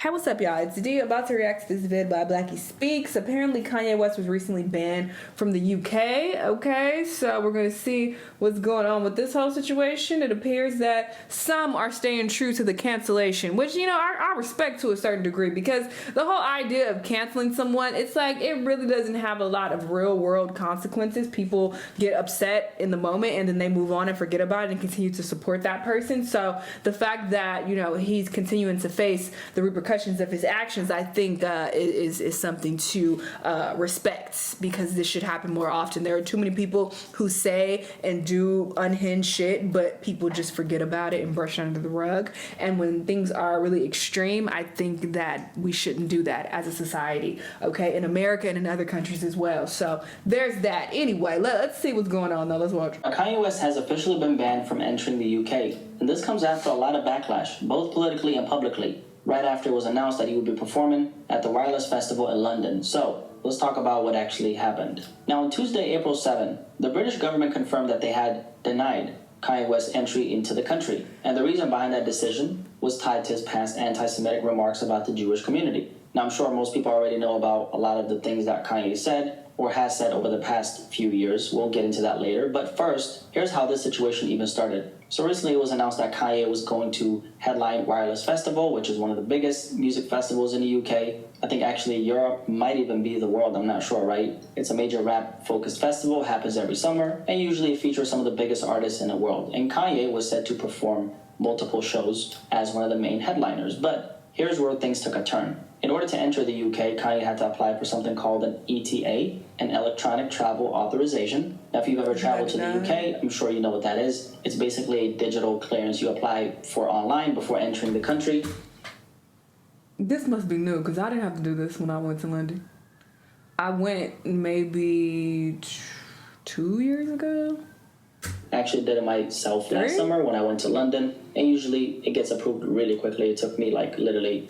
Hey, what's up, y'all? It's D about to react to this vid by Blackie Speaks. Apparently, Kanye West was recently banned from the UK. Okay, so we're going to see what's going on with this whole situation. It appears that some are staying true to the cancellation, which, I respect to a certain degree, because the whole idea of canceling someone, it's like it really doesn't have a lot of real world consequences. People get upset in the moment and then they move on and forget about it and continue to support that person. So the fact that, he's continuing to face the repercussions of his actions, I think is something to respect, because this should happen more often. There are too many people who say and do unhinged shit, but people just forget about it and brush it under the rug. And when things are really extreme, I think that we shouldn't do that as a society, okay, in America and in other countries as well. So there's that. Anyway, let's see what's going on though. Let's watch. Kanye West has officially been banned from entering the UK, and this comes after a lot of backlash, both politically and publicly, right after it was announced that he would be performing at the Wireless Festival in London. So, let's talk about what actually happened. Now, on Tuesday, April 7, the British government confirmed that they had denied Kanye West's entry into the country, and the reason behind that decision was tied to his past anti-Semitic remarks about the Jewish community. Now, I'm sure most people already know about a lot of the things that Kanye said or has said over the past few years. We'll get into that later. But first, here's how this situation even started. So recently it was announced that Kanye was going to headline Wireless Festival, which is one of the biggest music festivals in the UK. I think actually Europe might even be the world, I'm not sure, right? It's a major rap-focused festival, happens every summer, and usually it features some of the biggest artists in the world. And Kanye was set to perform multiple shows as one of the main headliners. But here's where things took a turn. In order to enter the UK, Kanye had to apply for something called an ETA, an Electronic Travel Authorization. Now, if you've ever traveled to the UK, I'm sure you know what that is. It's basically a digital clearance you apply for online before entering the country. This must be new, because I didn't have to do this when I went to London. I went maybe 2 years ago. I actually did it myself last summer when I went to London, and usually it gets approved really quickly. It took me literally,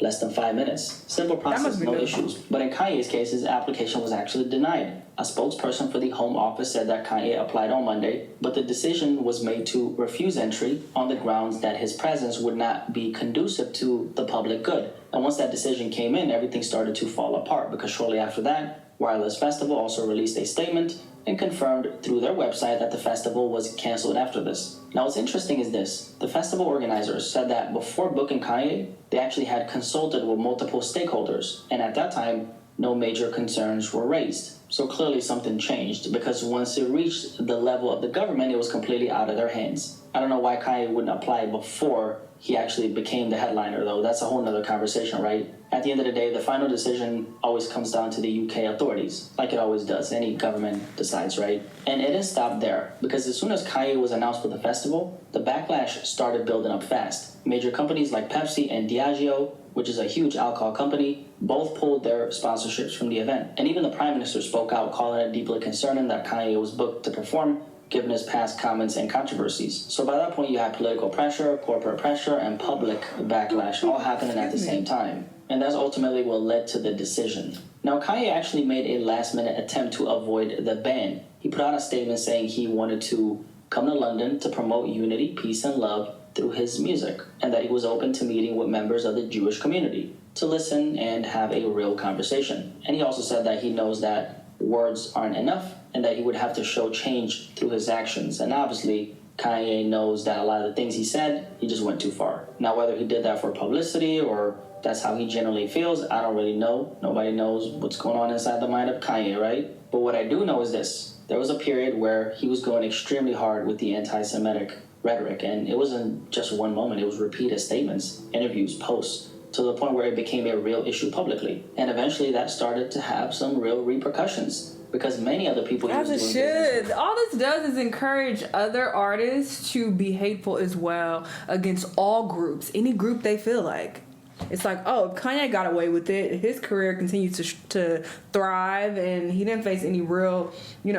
less than 5 minutes. Simple process, no issues. But in Kanye's case, his application was actually denied. A spokesperson for the Home Office said that Kanye applied on Monday, but the decision was made to refuse entry on the grounds that his presence would not be conducive to the public good. And once that decision came in, everything started to fall apart, because shortly after that, Wireless Festival also released a statement and confirmed through their website that the festival was canceled after this. Now, what's interesting is this. The festival organizers said that before booking Kanye, they actually had consulted with multiple stakeholders, and at that time, no major concerns were raised. So clearly something changed, because once it reached the level of the government, it was completely out of their hands. I don't know why Kanye wouldn't apply before he actually became the headliner, though. That's a whole nother conversation, right? At the end of the day, the final decision always comes down to the UK authorities, like it always does. Any government decides, right? And it didn't stop there, because as soon as Kanye was announced for the festival, the backlash started building up fast. Major companies like Pepsi and Diageo, which is a huge alcohol company, both pulled their sponsorships from the event. And even the Prime Minister spoke out, calling it deeply concerning that Kanye was booked to perform, given his past comments and controversies. So by that point, you had political pressure, corporate pressure, and public backlash all happening at the same time. And that's ultimately what led to the decision. Now, Kanye actually made a last-minute attempt to avoid the ban. He put out a statement saying he wanted to come to London to promote unity, peace, and love through his music, and that he was open to meeting with members of the Jewish community to listen and have a real conversation. And he also said that he knows that words aren't enough and that he would have to show change through his actions. And obviously, Kanye knows that a lot of the things he said, he just went too far. Now, whether he did that for publicity or that's how he generally feels, I don't really know. Nobody knows what's going on inside the mind of Kanye, right? But what I do know is this. There was a period where he was going extremely hard with the anti-Semitic rhetoric, and it wasn't just one moment. It was repeated statements, interviews, posts, to the point where it became a real issue publicly. And eventually that started to have some real repercussions, because many other people As it should. All this does is encourage other artists to be hateful as well against all groups, any group they feel like. It's like, oh, if Kanye got away with it, his career continues to thrive, and he didn't face any real,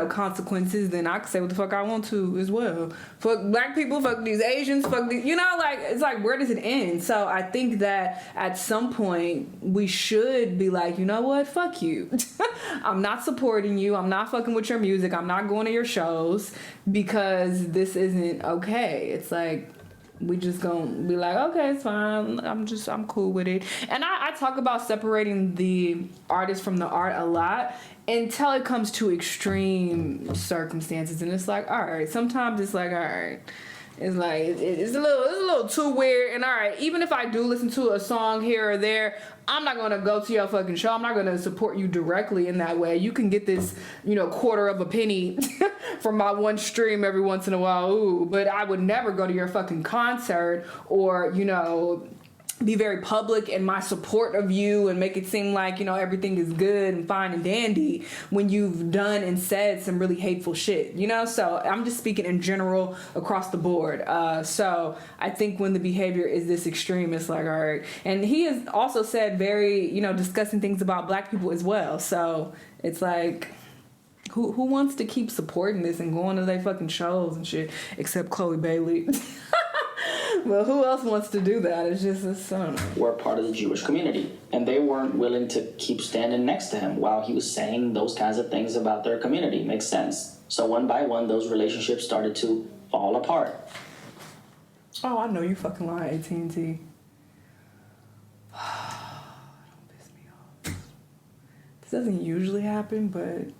consequences, then I can say what the fuck I want to as well. Fuck black people, fuck these Asians, fuck these, it's like, where does it end? So I think that at some point we should be like, you know what, fuck you. I'm not supporting you. I'm not fucking with your music. I'm not going to your shows, because this isn't okay. It's like, we just gonna be like, okay, it's fine. I'm cool with it. And I talk about separating the artist from the art a lot until it comes to extreme circumstances. And it's like, all right, sometimes it's like, all right. It's like it's a little too weird. And all right, even if I do listen to a song here or there, I'm not gonna go to your fucking show. I'm not gonna support you directly in that way. You can get this, quarter of a penny from my one stream every once in a while. Ooh, but I would never go to your fucking concert or be very public in my support of you and make it seem like everything is good and fine and dandy when you've done and said some really hateful shit, so I'm just speaking in general across the board. So I think when the behavior is this extreme, it's like, all right. And he has also said very disgusting things about black people as well, so it's like, who wants to keep supporting this and going to their fucking shows and shit except Chloe Bailey? Well, who else wants to do that? It's just a son. Were part of the Jewish community, and they weren't willing to keep standing next to him while he was saying those kinds of things about their community. Makes sense. So one by one, those relationships started to fall apart. Oh, I know you fucking lying, AT&T. Don't piss me off. This doesn't usually happen, but...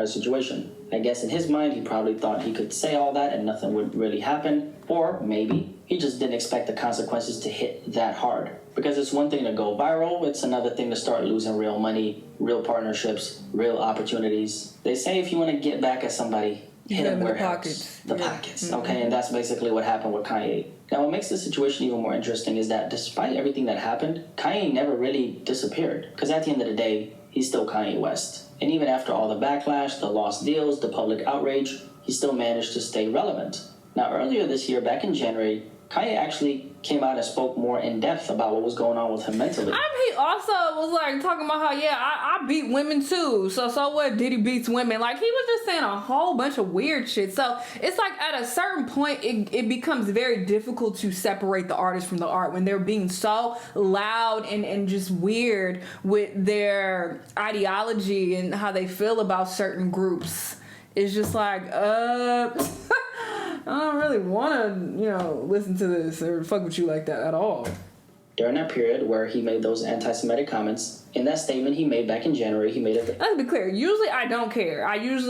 Situation. I guess in his mind, he probably thought he could say all that and nothing would really happen. Or maybe he just didn't expect the consequences to hit that hard. Because it's one thing to go viral, it's another thing to start losing real money, real partnerships, real opportunities. They say if you want to get back at somebody, hit them where it hurts. The pockets. Mm-hmm. Okay, and that's basically what happened with Kanye. Now, what makes the situation even more interesting is that despite everything that happened, Kanye never really disappeared. Because at the end of the day, he's still Kanye West. And even after all the backlash, the lost deals, the public outrage, he still managed to stay relevant. Now, earlier this year, back in January, Kanye actually came out and spoke more in depth about what was going on with him mentally. He also was like talking about how, I beat women too. So what? Diddy beats women. Like, he was just saying a whole bunch of weird shit. So it's like at a certain point, it becomes very difficult to separate the artist from the art when they're being so loud and just weird with their ideology and how they feel about certain groups. It's just like, I don't really want to, listen to this or fuck with you like that at all. During that period where he made those anti-Semitic comments, in that statement he made back in January, he made it... Let's be clear. Usually I don't care. I don't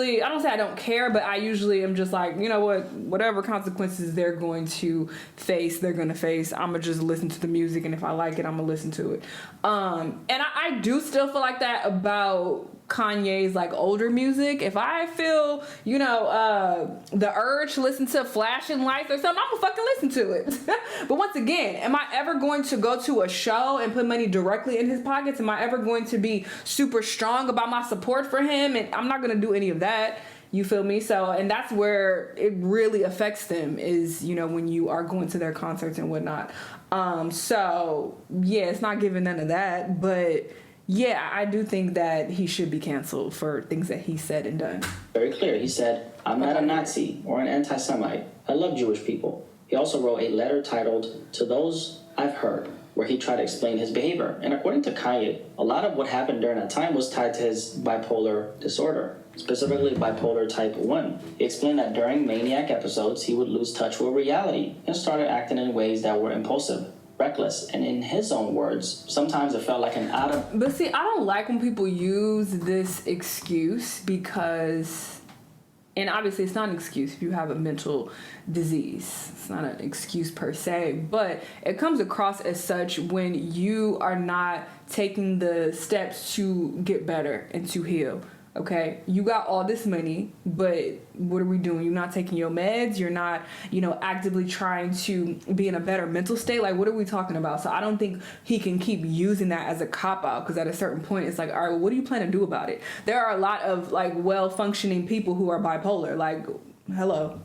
say I don't care, but I usually am just like, whatever consequences they're going to face, they're going to face. I'm going to just listen to the music, and if I like it, I'm going to listen to it. And I do still feel like that about Kanye's like older music. If I feel the urge to listen to Flashing Lights or something, I'm gonna fucking listen to it. But once again, am I ever going to go to a show and put money directly in his pockets? Am I ever going to be super strong about my support for him? And I'm not gonna do any of that. You feel me? So, and that's where it really affects them is, when you are going to their concerts and whatnot. So yeah, it's not giving none of that, but yeah, I do think that he should be canceled for things that he said and done. Very clear. He said, "I'm not a Nazi or an anti-Semite. I love Jewish people." He also wrote a letter titled "To Those I've Heard," where he tried to explain his behavior. And according to Kanye, a lot of what happened during that time was tied to his bipolar disorder, specifically bipolar type 1. He explained that during maniac episodes, he would lose touch with reality and started acting in ways that were impulsive, reckless, and in his own words, sometimes it felt like an out of... But see, I don't like when people use this excuse because... And obviously it's not an excuse if you have a mental disease. It's not an excuse per se, but it comes across as such when you are not taking the steps to get better and to heal. Okay, you got all this money, but what are we doing? You're not taking your meds. You're not, actively trying to be in a better mental state. Like, what are we talking about? So I don't think he can keep using that as a cop-out because at a certain point, it's like, all right, well, what do you plan to do about it? There are a lot of, well-functioning people who are bipolar. Like, hello.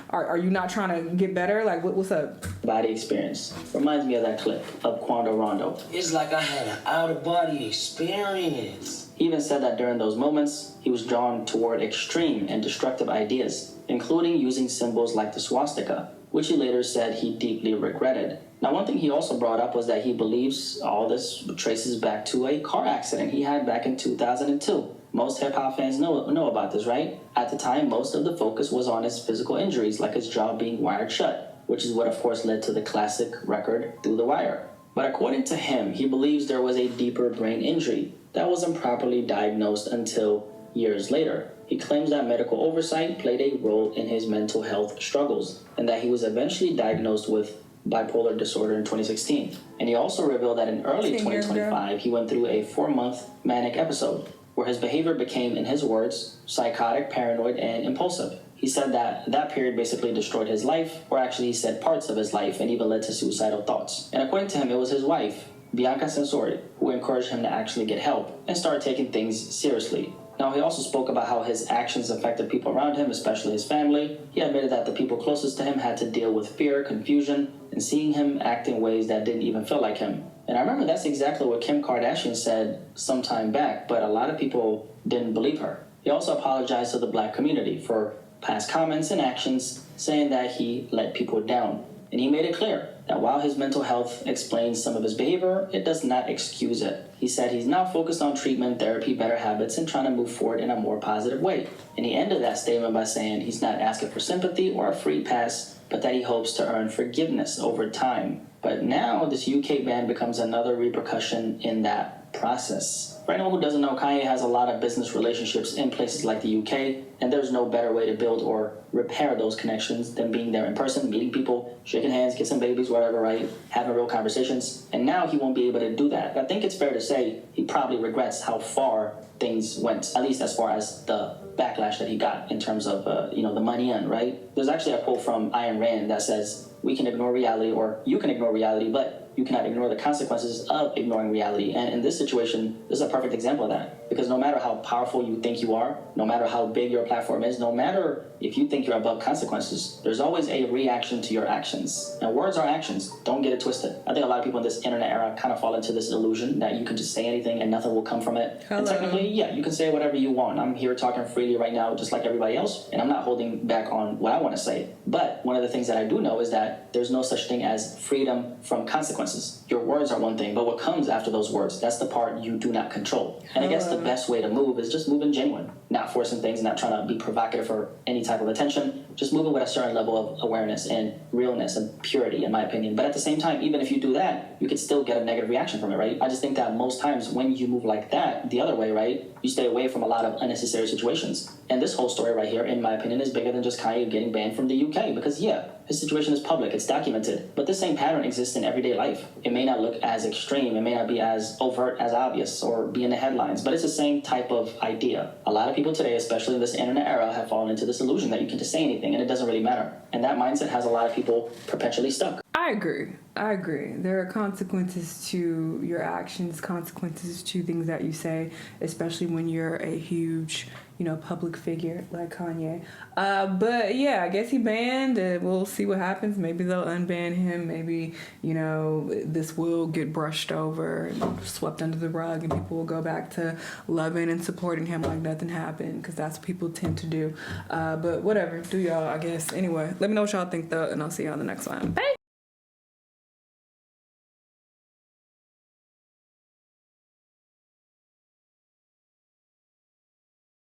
Are you not trying to get better? Like, what's up? Body experience. Reminds me of that clip of Quando Rondo. It's like I had an out-of-body experience. He even said that during those moments, he was drawn toward extreme and destructive ideas, including using symbols like the swastika, which he later said he deeply regretted. Now, one thing he also brought up was that he believes all this traces back to a car accident he had back in 2002. Most hip-hop fans know about this, right? At the time, most of the focus was on his physical injuries, like his jaw being wired shut, which is what, of course, led to the classic record, Through the Wire. But according to him, he believes there was a deeper brain injury that wasn't properly diagnosed until years later. He claims that medical oversight played a role in his mental health struggles, and that he was eventually diagnosed with bipolar disorder in 2016. And he also revealed that in early 2025, he went through a 4-month manic episode, where his behavior became, in his words, psychotic, paranoid, and impulsive. He said that period basically destroyed his life, or actually he said parts of his life, and even led to suicidal thoughts. And according to him, it was his wife, Bianca Sensori, who encouraged him to actually get help and start taking things seriously. Now, he also spoke about how his actions affected people around him, especially his family. He admitted that the people closest to him had to deal with fear, confusion, and seeing him act in ways that didn't even feel like him. And I remember that's exactly what Kim Kardashian said some time back, but a lot of people didn't believe her. He also apologized to the black community for past comments and actions, saying that he let people down. And he made it clear that while his mental health explains some of his behavior, it does not excuse it. He said he's now focused on treatment, therapy, better habits, and trying to move forward in a more positive way. And he ended that statement by saying he's not asking for sympathy or a free pass, but that he hopes to earn forgiveness over time. But now this UK ban becomes another repercussion in that process. For anyone who doesn't know, Kanye has a lot of business relationships in places like the UK, and there's no better way to build or repair those connections than being there in person, meeting people, shaking hands, kissing babies, whatever, right? Having real conversations. And now he won't be able to do that. I think it's fair to say he probably regrets how far things went, at least as far as the backlash that he got in terms of, the money in, right? There's actually a quote from Ayn Rand that says, we can ignore reality, or you can ignore reality, but you cannot ignore the consequences of ignoring reality. And in this situation, this is a perfect example of that. Because no matter how powerful you think you are, no matter how big your platform is, no matter if you think you're above consequences, there's always a reaction to your actions. And words are actions. Don't get it twisted. I think a lot of people in this internet era kind of fall into this illusion that you can just say anything and nothing will come from it. Hello. And technically, yeah, you can say whatever you want. I'm here talking freely right now, just like everybody else, and I'm not holding back on what I want to say. But one of the things that I do know is that there's no such thing as freedom from consequences. Your words are one thing, but what comes after those words, that's the part you do not control. And I guess the best way to move is just moving genuine, not forcing things, not trying to be provocative for any type of attention, just moving with a certain level of awareness and realness and purity, in my opinion. But at the same time, even if you do that, you could still get a negative reaction from it, right? I just think that most times when you move like that, the other way, right, you stay away from a lot of unnecessary situations. And this whole story right here, in my opinion, is bigger than just Kanye getting banned from the UK, because yeah, his situation is public, it's documented, but this same pattern exists in everyday life. It may not look as extreme, it may not be as overt, as obvious, or be in the headlines, but it's the same type of idea. A lot of people today, especially in this internet era, have fallen into this illusion that you can just say anything and it doesn't really matter. And that mindset has a lot of people perpetually stuck. I agree. There are consequences to your actions, consequences to things that you say, especially when you're a huge, public figure like Kanye. But yeah, I guess he banned. We'll see what happens. Maybe they'll unban him. Maybe, this will get brushed over and swept under the rug and people will go back to loving and supporting him like nothing happened, because that's what people tend to do. But whatever. Do y'all, I guess. Anyway, let me know what y'all think though, and I'll see y'all on the next one. Bye!